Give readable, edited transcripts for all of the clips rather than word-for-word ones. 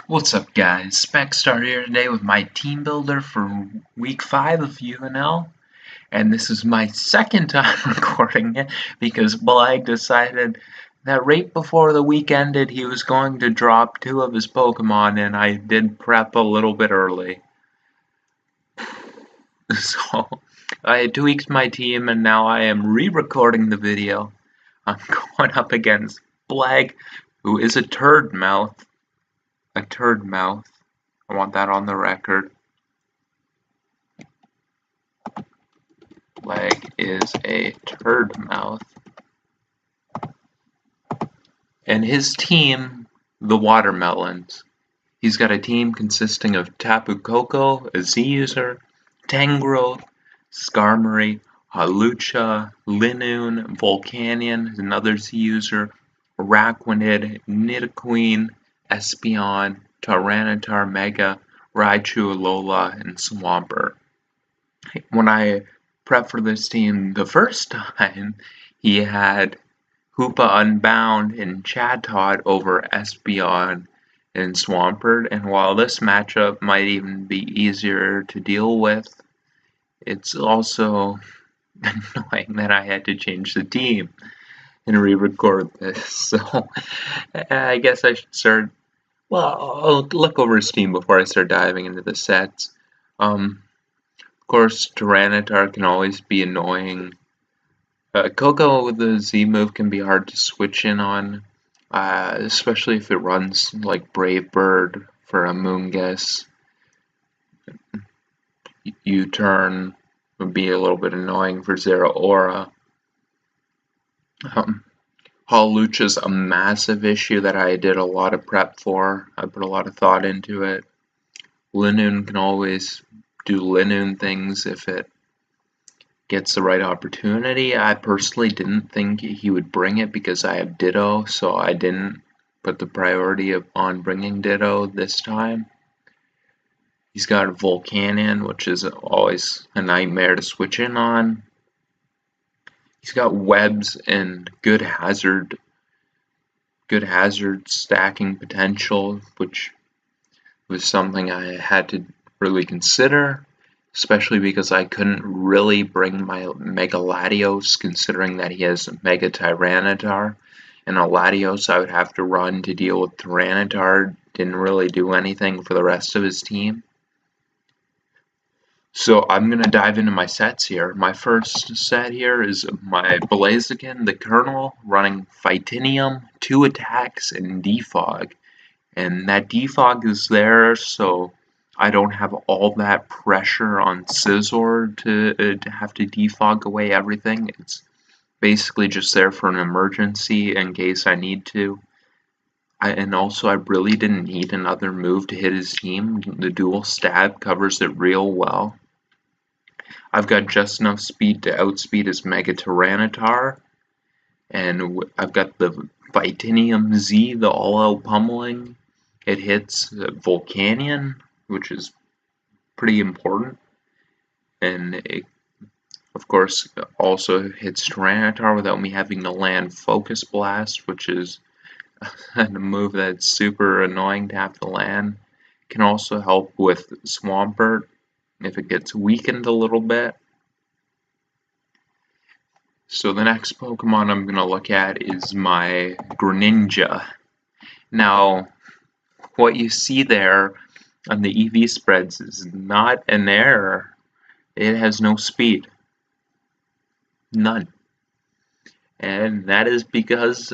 What's up guys, Specstar here today with my team builder for week 5 of UNL, and this is my second time recording it because Blag decided that right before the week ended he was going to drop 2 of his Pokemon, and I did prep a little bit early. So I tweaked my team and now I am re-recording the video. I'm going up against Blag, who is a turd mouth. A turd mouth. I want that on the record. Blag is a turd mouth. And his team, the Watermelons. He's got a team consisting of Tapu Koko, a Z user, Tangrowth, Skarmory, Hawlucha, Linoone, Volcanion, another Z user, Araquanid, Nidoqueen, Espeon, Tyranitar Mega, Raichu, Alola, and Swampert. When I prepped for this team the first time, he had Hoopa Unbound and Chatot over Espeon and Swampert, and while this matchup might even be easier to deal with, it's also annoying that I had to change the team and re-record this. So I guess I should start. Well, I'll look over his team before I start diving into the sets. Of course, Tyranitar can always be annoying. Koko with the Z move can be hard to switch in on, especially if it runs like Brave Bird for a Moonguss. U-turn would be a little bit annoying for Zeraora. Hawlucha's a massive issue that I did a lot of prep for. I put a lot of thought into it. Linoone can always do Linoone things if it gets the right opportunity. I personally didn't think he would bring it because I have Ditto, so I didn't put the priority on bringing Ditto this time. He's got Volcanion, which is always a nightmare to switch in on. He's got webs and good hazard stacking potential, which was something I had to really consider, especially because I couldn't really bring my Mega Latios, considering that he has Mega Tyranitar, and a Latios I would have to run to deal with Tyranitar didn't really do anything for the rest of his team. So I'm going to dive into my sets here. My first set here is my Blaziken, the Colonel, running Fightinium, 2 attacks, and Defog. And that Defog is there so I don't have all that pressure on Scizor to have to defog away everything. It's basically just there for an emergency in case I need to. And also I really didn't need another move to hit his team. The dual stab covers it real well. I've got just enough speed to outspeed his Mega Tyranitar. And I've got the Vitinium Z, the all-out pummeling. It hits Volcanion, which is pretty important, and it, of course, also hits Tyranitar without me having to land Focus Blast, which is a move that's super annoying to have to land. Can also help with Swampert if it gets weakened a little bit. So the next Pokemon I'm going to look at is my Greninja. Now, what you see there on the EV spreads is not an error. It has no speed. None. And that is because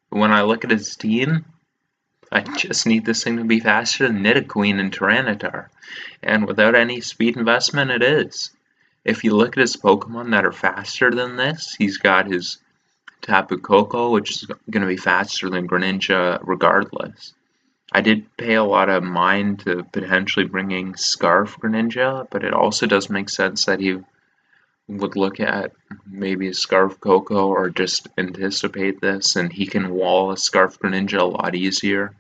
when I look at his team, I just need this thing to be faster than Nidoqueen and Tyranitar. And without any speed investment, it is. If you look at his Pokemon that are faster than this, he's got his Tapu Koko, which is going to be faster than Greninja regardless. I did pay a lot of mind to potentially bringing Scarf Greninja, but it also does make sense that he would look at maybe a Scarf Koko or just anticipate this, and he can wall a Scarf Greninja a lot easier.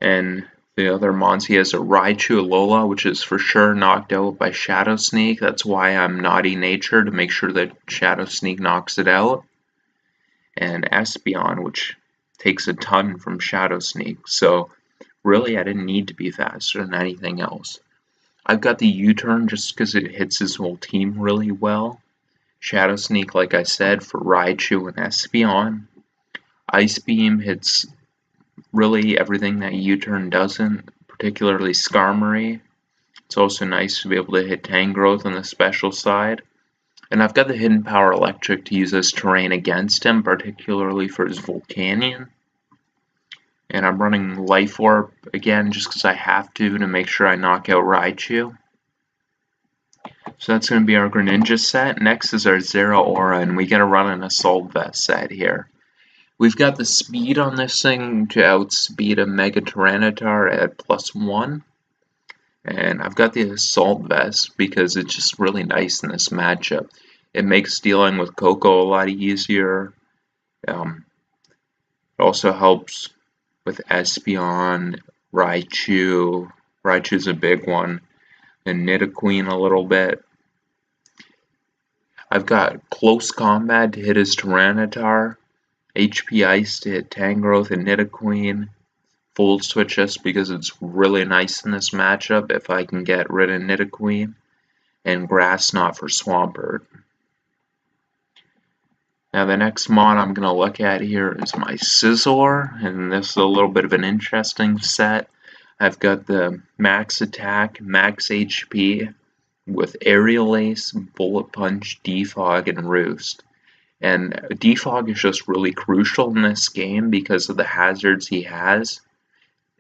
And the other mons, he has a Raichu Alola, which is for sure knocked out by Shadow Sneak. That's why I'm Naughty Nature, to make sure that Shadow Sneak knocks it out. And Espeon, which takes a ton from Shadow Sneak, so really I didn't need to be faster than anything else. I've got the U-turn just because it hits his whole team really well. Shadow Sneak, like I said, for Raichu and Espeon. Ice Beam hits really everything that U-turn doesn't, particularly Skarmory. It's also nice to be able to hit Tangrowth on the special side. And I've got the Hidden Power Electric to use as terrain against him, particularly for his Volcanion. And I'm running Life Orb again just because I have to make sure I knock out Raichu. So that's going to be our Greninja set. Next is our Zeraora, and we got to run an Assault Vest set here. We've got the speed on this thing to outspeed a Mega Tyranitar at +1. And I've got the Assault Vest because it's just really nice in this matchup. It makes dealing with Coco a lot easier. It also helps with Espeon, Raichu. Raichu's a big one. And Nidoqueen a little bit. I've got Close Combat to hit his Tyranitar. HP Ice to hit Tangrowth and Nidoqueen. Fold Switch just because it's really nice in this matchup if I can get rid of Nidoqueen. And Grass Knot for Swampert. Now the next mod I'm going to look at here is my Scizor, and this is a little bit of an interesting set. I've got the max attack, max HP with Aerial Ace, Bullet Punch, Defog, and Roost. And Defog is just really crucial in this game because of the hazards he has.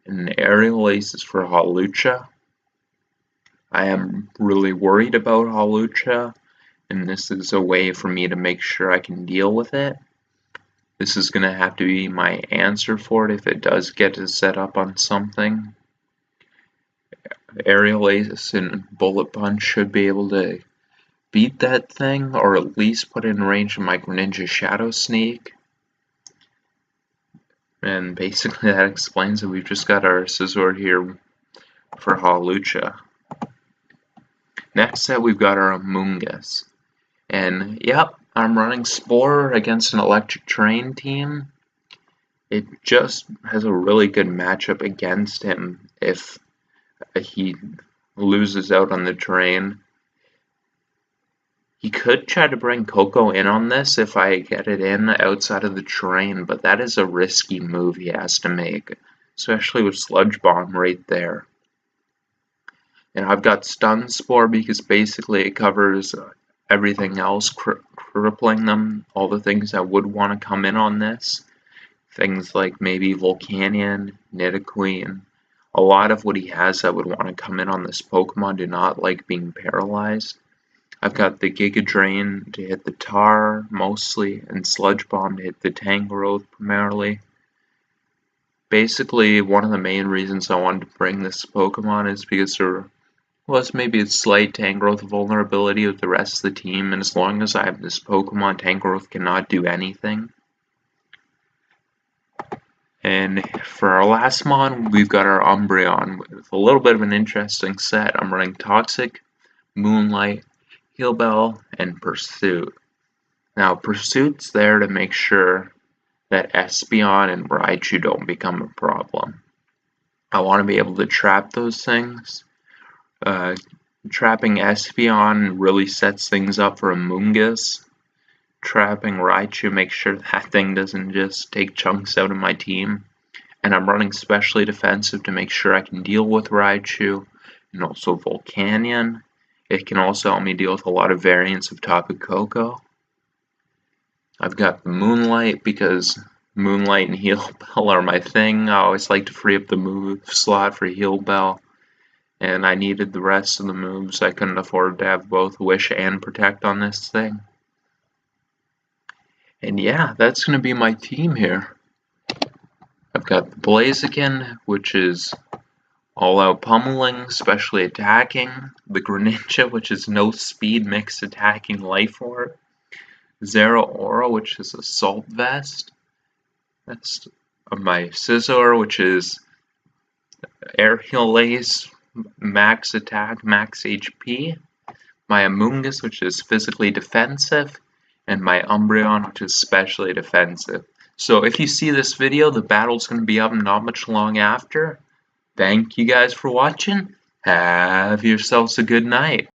And Aerial Ace is for Hawlucha. I am really worried about Hawlucha, and this is a way for me to make sure I can deal with it. This is going to have to be my answer for it if it does get to set up on something. Aerial Ace and Bullet Punch should be able to beat that thing, or at least put it in range of my Greninja Shadow Sneak. And basically that explains it. We've just got our Scizor here for Hawlucha. Next set we've got our Moonguss. And yep, I'm running Spore against an Electric Terrain team. It just has a really good matchup against him if he loses out on the terrain. He could try to bring Coco in on this if I get it in outside of the terrain, but that is a risky move he has to make, especially with Sludge Bomb right there. And I've got Stun Spore because basically it covers everything else, crippling them, all the things that would want to come in on this. Things like maybe Volcanion, Nidoqueen. A lot of what he has that would want to come in on this Pokemon do not like being paralyzed. I've got the Giga Drain to hit the Tar mostly, and Sludge Bomb to hit the Tangrowth primarily. Basically, one of the main reasons I wanted to bring this Pokemon is because there was maybe a slight Tangrowth vulnerability with the rest of the team, and as long as I have this Pokemon, Tangrowth cannot do anything. And for our last mod, we've got our Umbreon with a little bit of an interesting set. I'm running Toxic, Moonlight, Heal Bell, and Pursuit. Now, Pursuit's there to make sure that Espeon and Raichu don't become a problem. I want to be able to trap those things. Trapping Espeon really sets things up for a Moonguss. Trapping Raichu makes sure that thing doesn't just take chunks out of my team. And I'm running specially defensive to make sure I can deal with Raichu and also Volcanion. It can also help me deal with a lot of variants of Tapu Koko. I've got the Moonlight because Moonlight and Heal Bell are my thing. I always like to free up the move slot for Heal Bell. And I needed the rest of the moves. I couldn't afford to have both Wish and Protect on this thing. And yeah, that's going to be my team here. I've got the Blaziken, which is all-out pummeling, especially attacking. The Greninja, which is no speed, mixed attacking Life Orb. Zeraora, which is Assault Vest. That's my Scizor, which is Aerial Ace, max attack, max HP. My Moonguss, which is physically defensive. And my Umbreon, which is specially defensive. So if you see this video, the battle's going to be up not much long after. Thank you guys for watching. Have yourselves a good night.